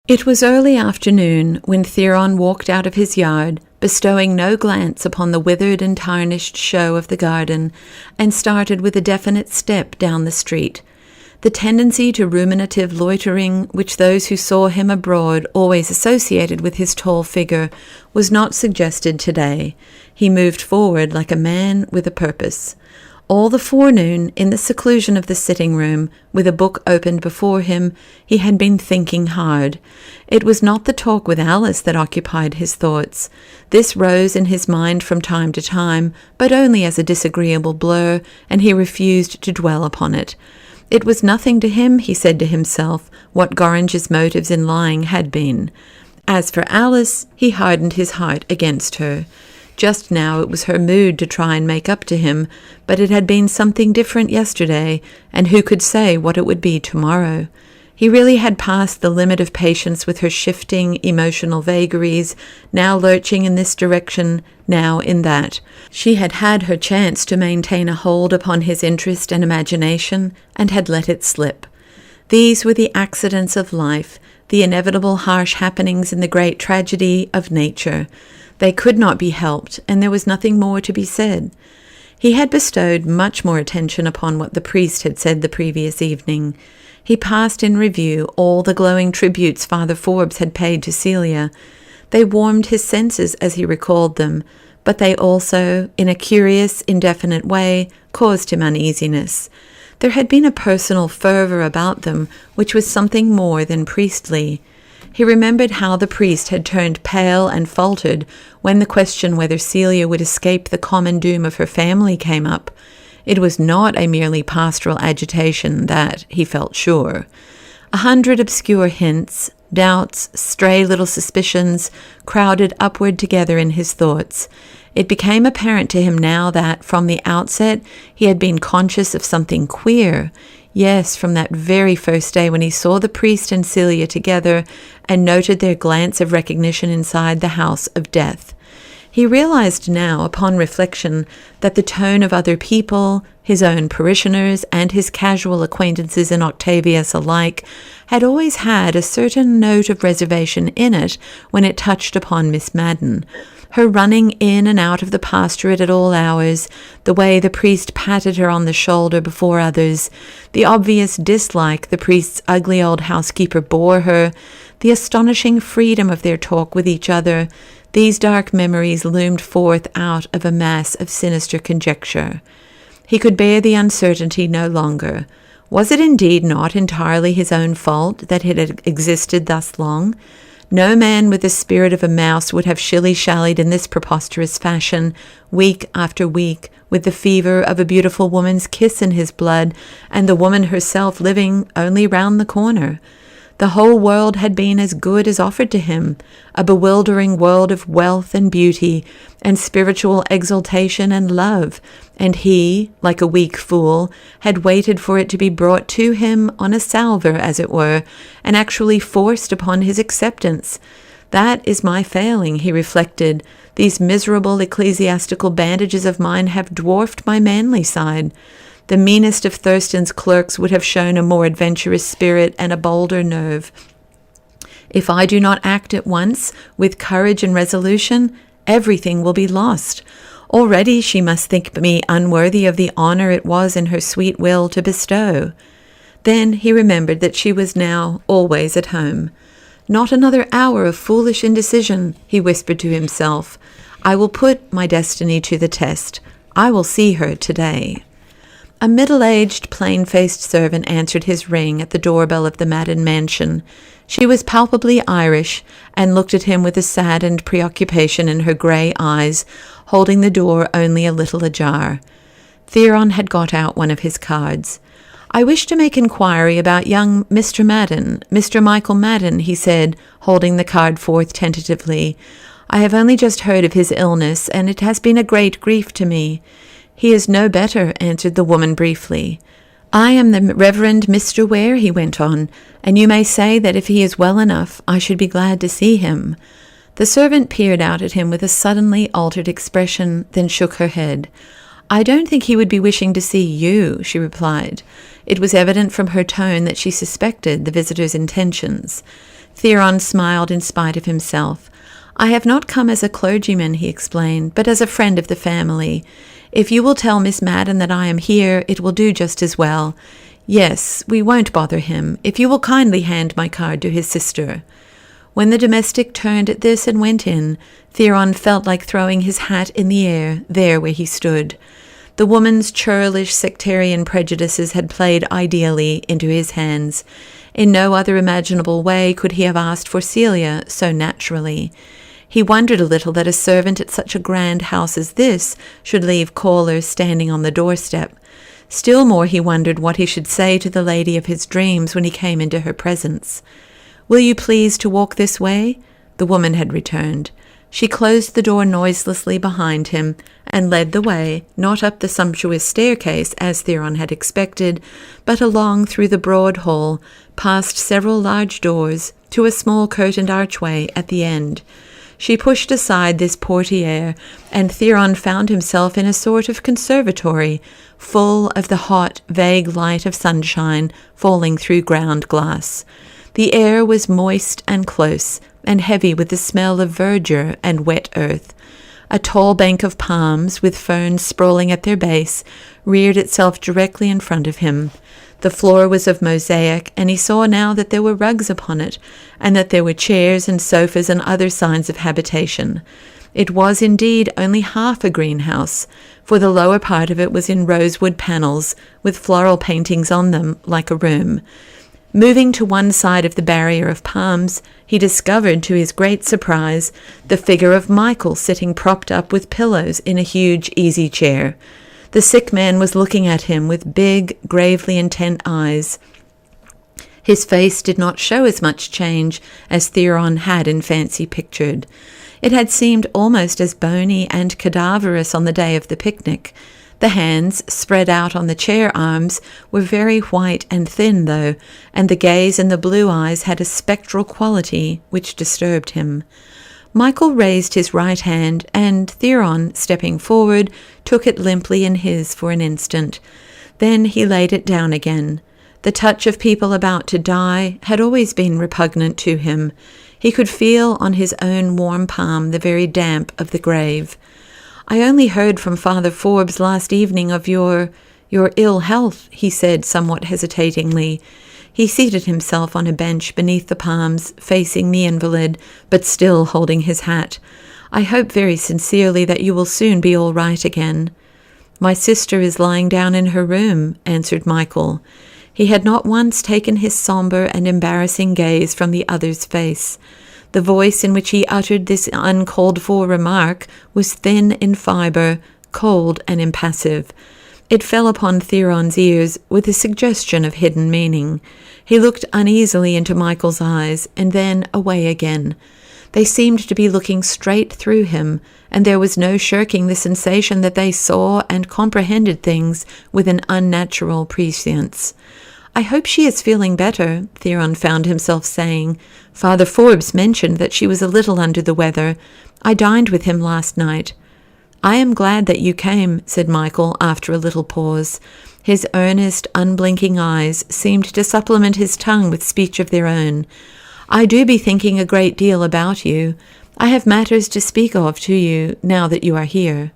It was early afternoon when Theron walked out of his yard, bestowing no glance upon the withered and tarnished show of the garden, and started with a definite step down the street. The tendency to ruminative loitering, which those who saw him abroad always associated with his tall figure, was not suggested today. He moved forward like a man with a purpose. All the forenoon, in the seclusion of the sitting-room, with a book opened before him, he had been thinking hard. It was not the talk with Alice that occupied his thoughts. This rose in his mind from time to time, but only as a disagreeable blur, and he refused to dwell upon it. It was nothing to him, he said to himself, what Gorringe's motives in lying had been. As for Alice, he hardened his heart against her. Just now it was her mood to try and make up to him, but it had been something different yesterday, and who could say what it would be tomorrow? He really had passed the limit of patience with her shifting, emotional vagaries, now lurching in this direction, now in that. She had had her chance to maintain a hold upon his interest and imagination, and had let it slip. These were the accidents of life, the inevitable harsh happenings in the great tragedy of nature. They could not be helped, and there was nothing more to be said. He had bestowed much more attention upon what the priest had said the previous evening. He passed in review all the glowing tributes Father Forbes had paid to Celia. They warmed his senses as he recalled them, but they also, in a curious, indefinite way, caused him uneasiness. There had been a personal fervour about them which was something more than priestly. He remembered how the priest had turned pale and faltered when the question whether Celia would escape the common doom of her family came up. It was not a merely pastoral agitation, that he felt sure. 100 obscure hints, doubts, stray little suspicions crowded upward together in his thoughts. It became apparent to him now that, from the outset, he had been conscious of something queer. Yes, from that very first day when he saw the priest and Celia together and noted their glance of recognition inside the house of death. He realized now, upon reflection, that the tone of other people, his own parishioners and his casual acquaintances in Octavius alike, had always had a certain note of reservation in it when it touched upon Miss Madden. Her running in and out of the pastorate at all hours, the way the priest patted her on the shoulder before others, the obvious dislike the priest's ugly old housekeeper bore her, the astonishing freedom of their talk with each other, these dark memories loomed forth out of a mass of sinister conjecture. He could bear the uncertainty no longer. Was it indeed not entirely his own fault that it had existed thus long? No man with the spirit of a mouse would have shilly-shallied in this preposterous fashion, week after week, with the fever of a beautiful woman's kiss in his blood, and the woman herself living only round the corner. The whole world had been as good as offered to him, a bewildering world of wealth and beauty, and spiritual exaltation and love, and he, like a weak fool, had waited for it to be brought to him on a salver, as it were, and actually forced upon his acceptance. That is my failing, he reflected. These miserable ecclesiastical bandages of mine have dwarfed my manly side. The meanest of Thurston's clerks would have shown a more adventurous spirit and a bolder nerve. If I do not act at once, with courage and resolution, everything will be lost. Already she must think me unworthy of the honour it was in her sweet will to bestow. Then he remembered that she was now always at home. Not another hour of foolish indecision, he whispered to himself. I will put my destiny to the test. I will see her today. A middle-aged, plain-faced servant answered his ring at the doorbell of the Madden mansion. She was palpably Irish, and looked at him with a saddened preoccupation in her grey eyes, holding the door only a little ajar. Theron had got out one of his cards. I wish to make inquiry about young Mr. Madden, Mr. Michael Madden, he said, holding the card forth tentatively. I have only just heard of his illness, and it has been a great grief to me. He is no better, answered the woman briefly. I am the Reverend Mr. Ware, he went on, and you may say that if he is well enough, I should be glad to see him. The servant peered out at him with a suddenly altered expression, then shook her head. I don't think he would be wishing to see you, she replied. It was evident from her tone that she suspected the visitor's intentions. Theron smiled in spite of himself. "I have not come as a clergyman," he explained, "but as a friend of the family. If you will tell Miss Madden that I am here, it will do just as well. Yes, we won't bother him, if you will kindly hand my card to his sister." When the domestic turned at this and went in, Theron felt like throwing his hat in the air, there where he stood. The woman's churlish sectarian prejudices had played ideally into his hands. In no other imaginable way could he have asked for Celia so naturally. He wondered a little that a servant at such a grand house as this should leave callers standing on the doorstep. Still more he wondered what he should say to the lady of his dreams when he came into her presence. "Will you please to walk this way?" The woman had returned. She closed the door noiselessly behind him and led the way, not up the sumptuous staircase as Theron had expected, but along through the broad hall, past several large doors, to a small curtained archway at the end. She pushed aside this portiere, and Theron found himself in a sort of conservatory, full of the hot, vague light of sunshine falling through ground glass. The air was moist and close, and heavy with the smell of verdure and wet earth. A tall bank of palms, with ferns sprawling at their base, reared itself directly in front of him. The floor was of mosaic, and he saw now that there were rugs upon it, and that there were chairs and sofas and other signs of habitation. It was indeed only half a greenhouse, for the lower part of it was in rosewood panels, with floral paintings on them, like a room. Moving to one side of the barrier of palms, he discovered, to his great surprise, the figure of Michael sitting propped up with pillows in a huge easy chair. The sick man was looking at him with big, gravely intent eyes. His face did not show as much change as Theron had in fancy pictured. It had seemed almost as bony and cadaverous on the day of the picnic. The hands, spread out on the chair arms, were very white and thin, though, and the gaze in the blue eyes had a spectral quality which disturbed him. Michael raised his right hand, and Theron, stepping forward, took it limply in his for an instant. Then he laid it down again. The touch of people about to die had always been repugnant to him. He could feel on his own warm palm the very damp of the grave. "I only heard from Father Forbes last evening of your ill health," he said somewhat hesitatingly. He seated himself on a bench beneath the palms, facing the invalid, but still holding his hat. "I hope very sincerely that you will soon be all right again." "My sister is lying down in her room," answered Michael. He had not once taken his sombre and embarrassing gaze from the other's face. The voice in which he uttered this uncalled-for remark was thin in fibre, cold and impassive. It fell upon Theron's ears with a suggestion of hidden meaning. He looked uneasily into Michael's eyes, and then away again. They seemed to be looking straight through him, and there was no shirking the sensation that they saw and comprehended things with an unnatural prescience. "I hope she is feeling better," Theron found himself saying. "Father Forbes mentioned that she was a little under the weather. I dined with him last night." "I am glad that you came," said Michael after a little pause. His earnest, unblinking eyes seemed to supplement his tongue with speech of their own. "I do be thinking a great deal about you. I have matters to speak of to you, now that you are here."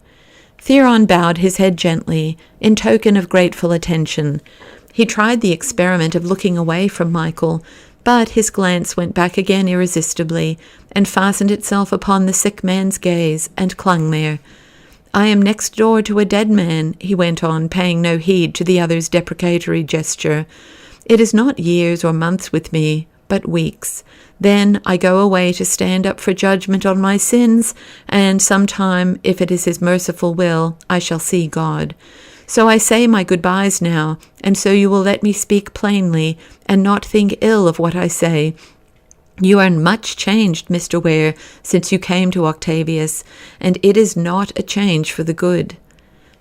Theron bowed his head gently, in token of grateful attention. He tried the experiment of looking away from Michael, but his glance went back again irresistibly, and fastened itself upon the sick man's gaze, and clung there. "I am next door to a dead man," he went on, paying no heed to the other's deprecatory gesture. "It is not years or months with me, but weeks. Then I go away to stand up for judgment on my sins, and sometime, if it is his merciful will, I shall see God. So I say my goodbyes now, and so you will let me speak plainly, and not think ill of what I say. You are much changed, Mr. Ware, since you came to Octavius, and it is not a change for the good."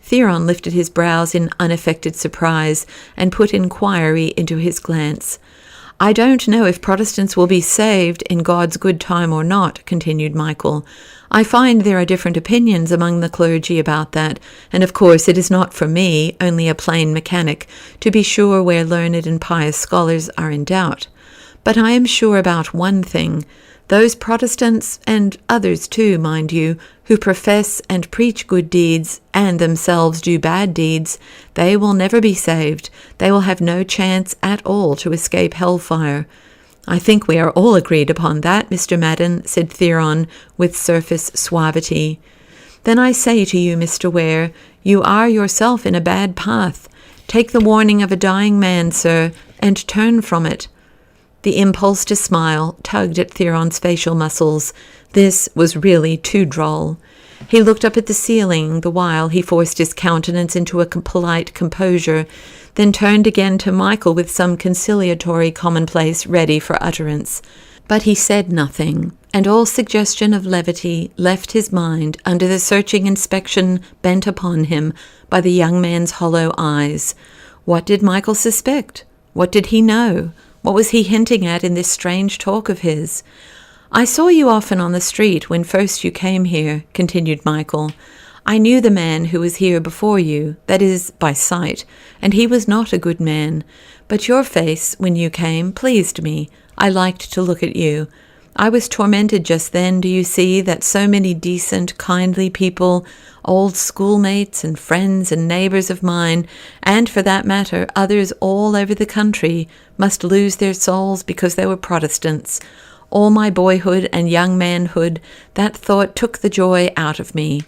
Theron lifted his brows in unaffected surprise, and put inquiry into his glance. "I don't know if Protestants will be saved in God's good time or not," continued Michael. I find there are different opinions among the clergy about that, and of course it is not for me, only a plain mechanic, to be sure where learned and pious scholars are in doubt. But I am sure about one thing. Those Protestants, and others too, mind you, who profess and preach good deeds, and themselves do bad deeds, they will never be saved. They will have no chance at all to escape hellfire. I think we are all agreed upon that, Mr. Madden, said Theron with surface suavity. Then I say to you, Mr. Ware, you are yourself in a bad path. Take the warning of a dying man, sir, and turn from it. The impulse to smile tugged at Theron's facial muscles. This was really too droll. He looked up at the ceiling, the while he forced his countenance into a polite composure, then turned again to Michael with some conciliatory commonplace ready for utterance. But he said nothing, and all suggestion of levity left his mind under the searching inspection bent upon him by the young man's hollow eyes. What did Michael suspect? What did he know? What was he hinting at in this strange talk of his? I saw you often on the street when first you came here, continued Michael. I knew the man who was here before you, that is, by sight, and he was not a good man. But your face, when you came, pleased me. I liked to look at you. I was tormented just then, do you see, that so many decent, kindly people, old schoolmates and friends and neighbors of mine, and for that matter, others all over the country, must lose their souls because they were Protestants. All my boyhood and young manhood, that thought took the joy out of me.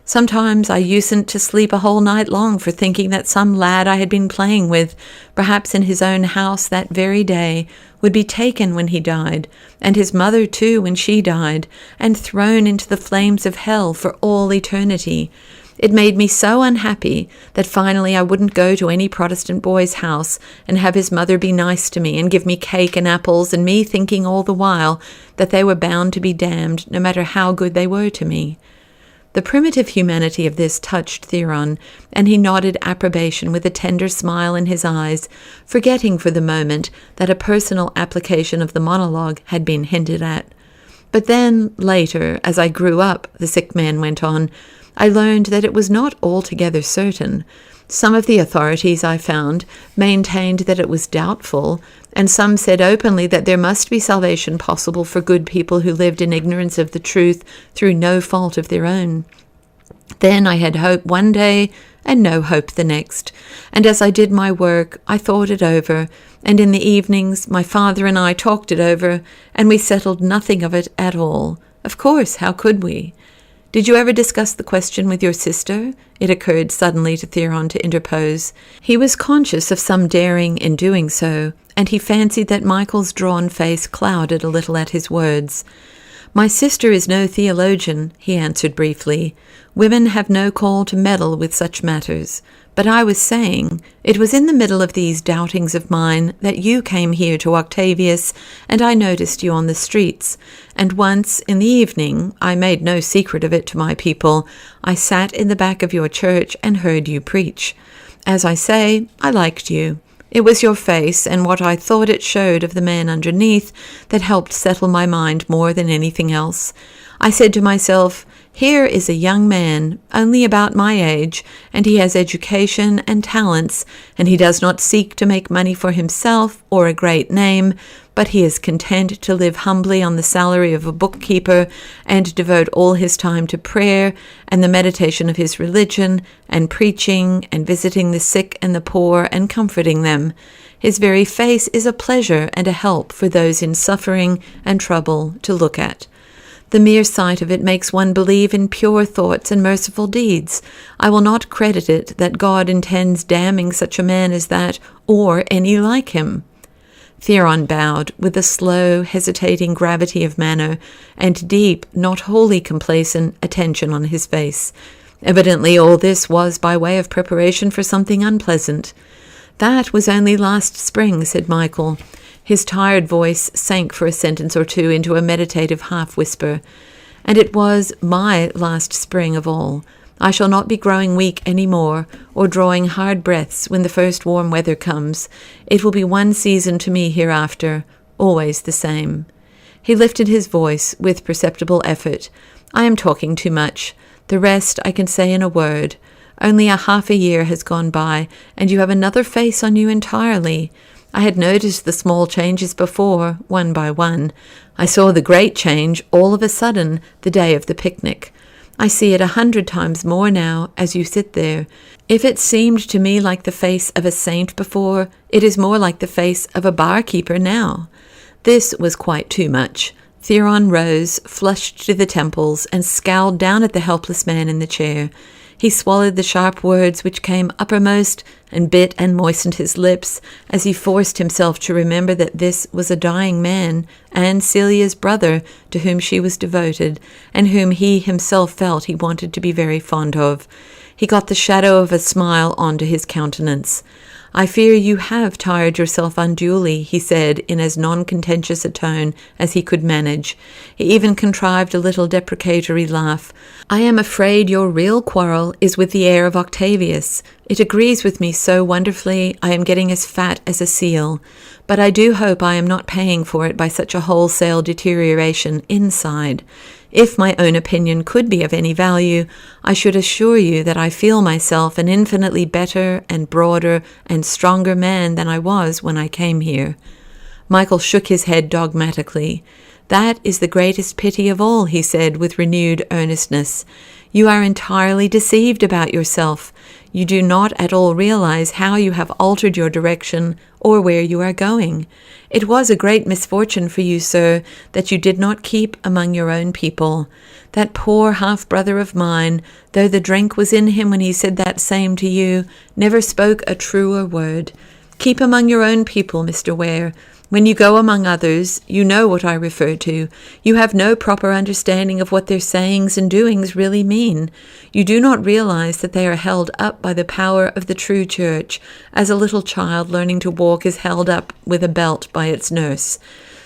Sometimes I usedn't to sleep a whole night long for thinking that some lad I had been playing with, perhaps in his own house that very day, would be taken when he died, and his mother too when she died, and thrown into the flames of hell for all eternity. It made me so unhappy that finally I wouldn't go to any Protestant boy's house and have his mother be nice to me and give me cake and apples, and me thinking all the while that they were bound to be damned no matter how good they were to me. The primitive humanity of this touched Theron, and he nodded approbation with a tender smile in his eyes, forgetting for the moment that a personal application of the monologue had been hinted at. But then, later, as I grew up, the sick man went on, I learned that it was not altogether certain. Some of the authorities, I found, maintained that it was doubtful, and some said openly that there must be salvation possible for good people who lived in ignorance of the truth through no fault of their own. Then I had hope one day and no hope the next, and as I did my work, I thought it over, and in the evenings my father and I talked it over, and we settled nothing of it at all. Of course, how could we? Did you ever discuss the question with your sister? It occurred suddenly to Theron to interpose. He was conscious of some daring in doing so, and he fancied that Michael's drawn face clouded a little at his words. My sister is no theologian, he answered briefly. Women have no call to meddle with such matters. But I was saying, it was in the middle of these doubtings of mine that you came here to Octavius, and I noticed you on the streets. And once, in the evening, I made no secret of it to my people, I sat in the back of your church and heard you preach. As I say, I liked you. It was your face and what I thought it showed of the man underneath that helped settle my mind more than anything else. I said to myself, here is a young man, only about my age, and he has education and talents, and he does not seek to make money for himself or a great name, but he is content to live humbly on the salary of a bookkeeper and devote all his time to prayer and the meditation of his religion and preaching and visiting the sick and the poor and comforting them. His very face is a pleasure and a help for those in suffering and trouble to look at. The mere sight of it makes one believe in pure thoughts and merciful deeds. I will not credit it that God intends damning such a man as that, or any like him. Theron bowed with a slow, hesitating gravity of manner, and deep, not wholly complacent, attention on his face. Evidently all this was by way of preparation for something unpleasant. That was only last spring, said Michael. His tired voice sank for a sentence or two into a meditative half-whisper. And it was my last spring of all. I shall not be growing weak any more, or drawing hard breaths when the first warm weather comes. It will be one season to me hereafter, always the same. He lifted his voice with perceptible effort. "I am talking too much. The rest I can say in a word. Only a half a year has gone by, and you have another face on you entirely. I had noticed the small changes before, one by one. I saw the great change all of a sudden the day of the picnic. I see it 100 times more now as you sit there. If it seemed to me like the face of a saint before, it is more like the face of a barkeeper now." This was quite too much. Theron rose, flushed to the temples, and scowled down at the helpless man in the chair. He swallowed the sharp words which came uppermost, and bit and moistened his lips, as he forced himself to remember that this was a dying man, and Celia's brother, to whom she was devoted, and whom he himself felt he wanted to be very fond of. He got the shadow of a smile onto his countenance. "I fear you have tired yourself unduly," he said in as non-contentious a tone as he could manage. He even contrived a little deprecatory laugh. "I am afraid your real quarrel is with the air of Octavius. It agrees with me so wonderfully I am getting as fat as a seal. But I do hope I am not paying for it by such a wholesale deterioration inside. If my own opinion could be of any value, I should assure you that I feel myself an infinitely better and broader and stronger man than I was when I came here." Michael shook his head dogmatically. "That is the greatest pity of all," he said with renewed earnestness. "You are entirely deceived about yourself. You do not at all realize how you have altered your direction or where you are going. It was a great misfortune for you, sir, that you did not keep among your own people. That poor half-brother of mine, though the drink was in him when he said that same to you, never spoke a truer word. Keep among your own people, Mr. Ware. When you go among others, you know what I refer to. You have no proper understanding of what their sayings and doings really mean. You do not realize that they are held up by the power of the true church, as a little child learning to walk is held up with a belt by its nurse.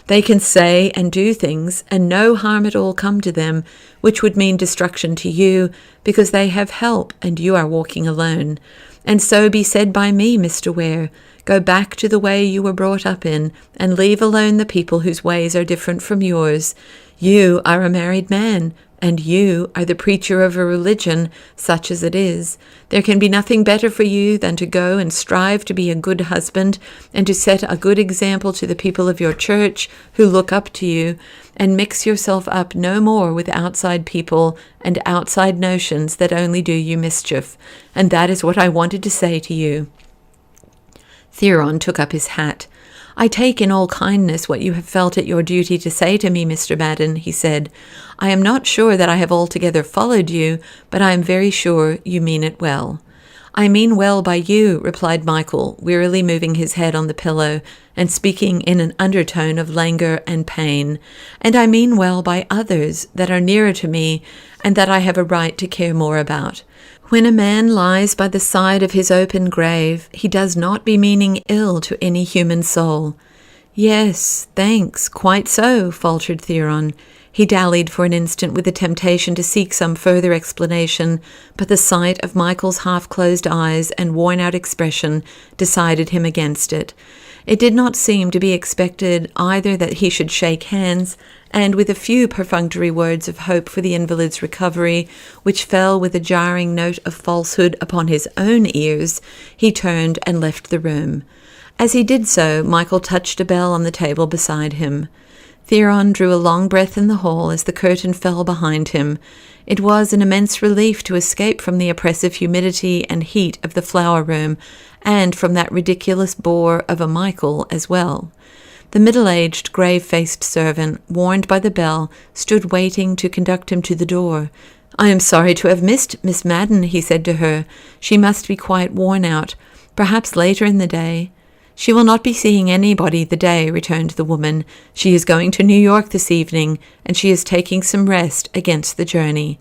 They can say and do things, and no harm at all come to them, which would mean destruction to you, because they have help and you are walking alone. And so be said by me, Mr. Ware. Go back to the way you were brought up in, and leave alone the people whose ways are different from yours. You are a married man, and you are the preacher of a religion, such as it is. There can be nothing better for you than to go and strive to be a good husband, and to set a good example to the people of your church who look up to you, and mix yourself up no more with outside people and outside notions that only do you mischief. And that is what I wanted to say to you." Theron took up his hat. "I take in all kindness what you have felt it your duty to say to me, Mr. Madden," he said. "I am not sure that I have altogether followed you, but I am very sure you mean it well." "I mean well by you," replied Michael, wearily moving his head on the pillow and speaking in an undertone of languor and pain. "And I mean well by others that are nearer to me and that I have a right to care more about. When a man lies by the side of his open grave, he does not be meaning ill to any human soul." "Yes, thanks, quite so," faltered Theron. He dallied for an instant with the temptation to seek some further explanation, but the sight of Michael's half-closed eyes and worn-out expression decided him against it. It did not seem to be expected either that he should shake hands, and with a few perfunctory words of hope for the invalid's recovery, which fell with a jarring note of falsehood upon his own ears, he turned and left the room. As he did so, Michael touched a bell on the table beside him. Theron drew a long breath in the hall as the curtain fell behind him. It was an immense relief to escape from the oppressive humidity and heat of the flower room, and from that ridiculous bore of a Michael as well. The middle-aged, grave-faced servant, warned by the bell, stood waiting to conduct him to the door. "I am sorry to have missed Miss Madden," he said to her. "She must be quite worn out. Perhaps later in the day." "She will not be seeing anybody the day," returned the woman. "She is going to New York this evening, and she is taking some rest against the journey."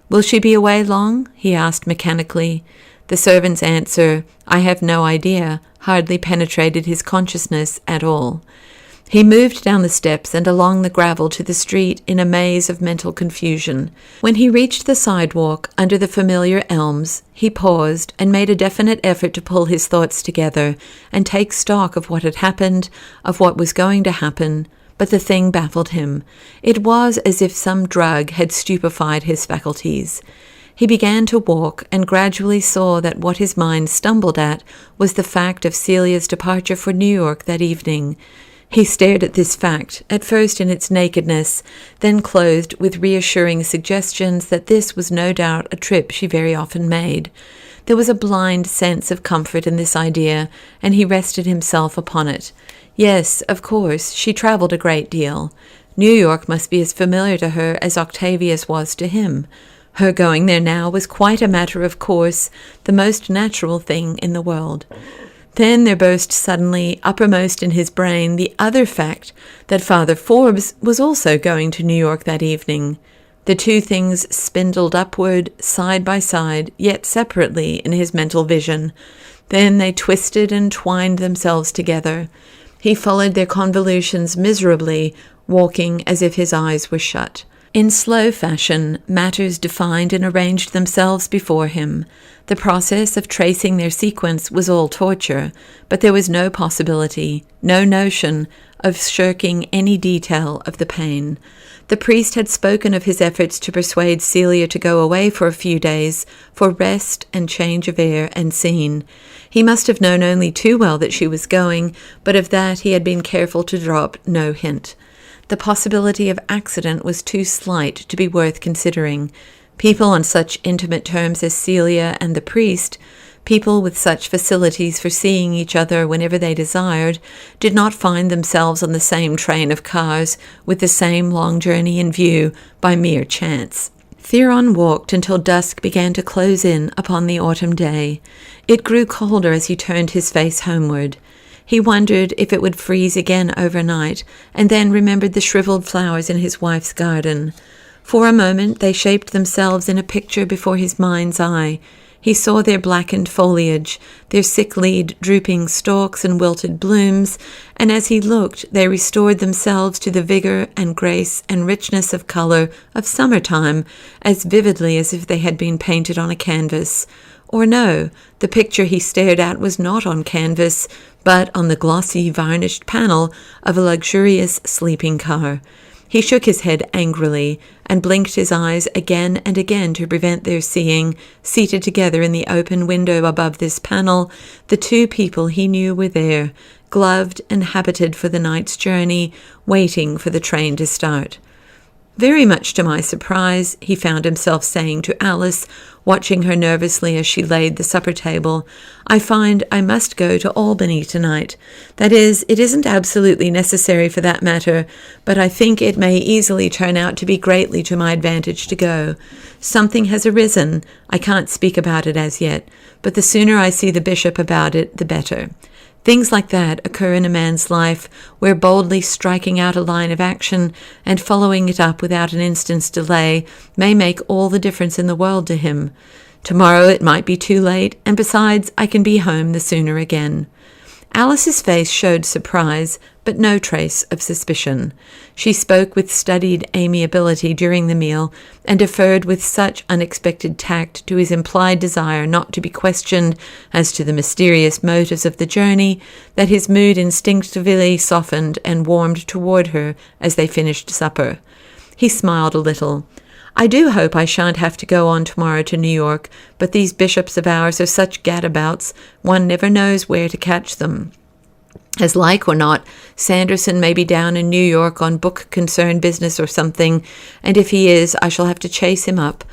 "Will she be away long?" he asked mechanically. The servant's answer, "I have no idea," hardly penetrated his consciousness at all. He moved down the steps and along the gravel to the street in a maze of mental confusion. When he reached the sidewalk under the familiar elms, he paused and made a definite effort to pull his thoughts together and take stock of what had happened, of what was going to happen, but the thing baffled him. It was as if some drug had stupefied his faculties. He began to walk and gradually saw that what his mind stumbled at was the fact of Celia's departure for New York that evening. He stared at this fact, at first in its nakedness, then clothed with reassuring suggestions that this was no doubt a trip she very often made. There was a blind sense of comfort in this idea, and he rested himself upon it. Yes, of course, she traveled a great deal. New York must be as familiar to her as Octavius was to him. Her going there now was quite a matter of course, the most natural thing in the world. Then there burst suddenly uppermost in his brain the other fact that Father Forbes was also going to New York that evening. The two things spindled upward, side by side, yet separately in his mental vision. Then they twisted and twined themselves together. He followed their convolutions miserably, walking as if his eyes were shut. In slow fashion, matters defined and arranged themselves before him. The process of tracing their sequence was all torture, but there was no possibility, no notion, of shirking any detail of the pain. The priest had spoken of his efforts to persuade Celia to go away for a few days, for rest and change of air and scene. He must have known only too well that she was going, but of that he had been careful to drop no hint. The possibility of accident was too slight to be worth considering. People on such intimate terms as Celia and the priest, people with such facilities for seeing each other whenever they desired, did not find themselves on the same train of cars with the same long journey in view by mere chance. Theron walked until dusk began to close in upon the autumn day. It grew colder as he turned his face homeward. He wondered if it would freeze again overnight, and then remembered the shriveled flowers in his wife's garden. For a moment they shaped themselves in a picture before his mind's eye. He saw their blackened foliage, their sick-lead drooping stalks and wilted blooms, and as he looked they restored themselves to the vigor and grace and richness of color of summertime, as vividly as if they had been painted on a canvas. Or no, the picture he stared at was not on canvas, but on the glossy varnished panel of a luxurious sleeping car. He shook his head angrily and blinked his eyes again and again to prevent their seeing, seated together in the open window above this panel, the two people he knew were there, gloved and habited for the night's journey, waiting for the train to start. Very much to my surprise, he found himself saying to Alice, watching her nervously as she laid the supper table, I find I must go to Albany tonight. That is, it isn't absolutely necessary for that matter, but I think it may easily turn out to be greatly to my advantage to go. Something has arisen. I can't speak about it as yet, but the sooner I see the bishop about it, the better. Things like that occur in a man's life, where boldly striking out a line of action and following it up without an instant's delay may make all the difference in the world to him. Tomorrow it might be too late, and besides, I can be home the sooner again. Alice's face showed surprise, but no trace of suspicion. She spoke with studied amiability during the meal, and deferred with such unexpected tact to his implied desire not to be questioned as to the mysterious motives of the journey, that his mood instinctively softened and warmed toward her as they finished supper. He smiled a little. I do hope I shan't have to go on tomorrow to New York, but these bishops of ours are such gadabouts, one never knows where to catch them. As like or not, Sanderson may be down in New York on book concern business or something, and if he is, I shall have to chase him up.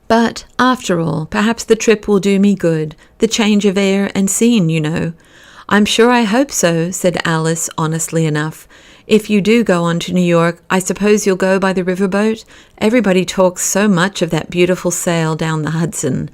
But, after all, perhaps the trip will do me good, the change of air and scene, you know. I'm sure I hope so, said Alice, honestly enough. If you do go on to New York, I suppose you'll go by the riverboat? Everybody talks so much of that beautiful sail down the Hudson.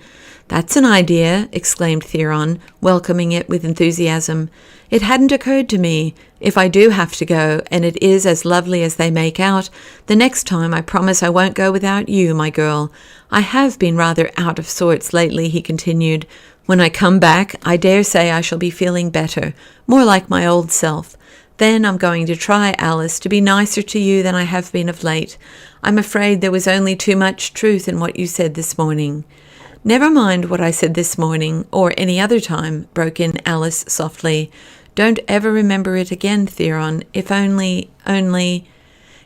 That's an idea, exclaimed Theron, welcoming it with enthusiasm. It hadn't occurred to me. If I do have to go, and it is as lovely as they make out, the next time I promise I won't go without you, my girl. I have been rather out of sorts lately, he continued. When I come back, I dare say I shall be feeling better, more like my old self. Then I'm going to try, Alice, to be nicer to you than I have been of late. I'm afraid there was only too much truth in what you said this morning. Never mind what I said this morning, or any other time, broke in Alice softly. Don't ever remember it again, Theron. If only...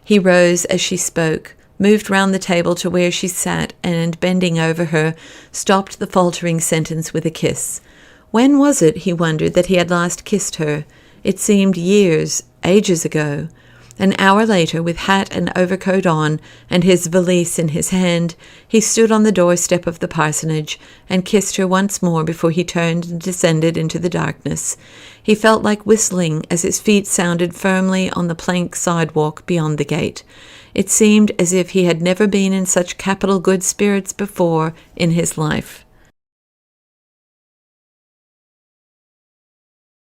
He rose as she spoke, moved round the table to where she sat, and, bending over her, stopped the faltering sentence with a kiss. When was it, he wondered, that he had last kissed her? It seemed years, ages ago. An hour later, with hat and overcoat on, and his valise in his hand, he stood on the doorstep of the parsonage and kissed her once more before he turned and descended into the darkness. He felt like whistling as his feet sounded firmly on the plank sidewalk beyond the gate. It seemed as if he had never been in such capital good spirits before in his life.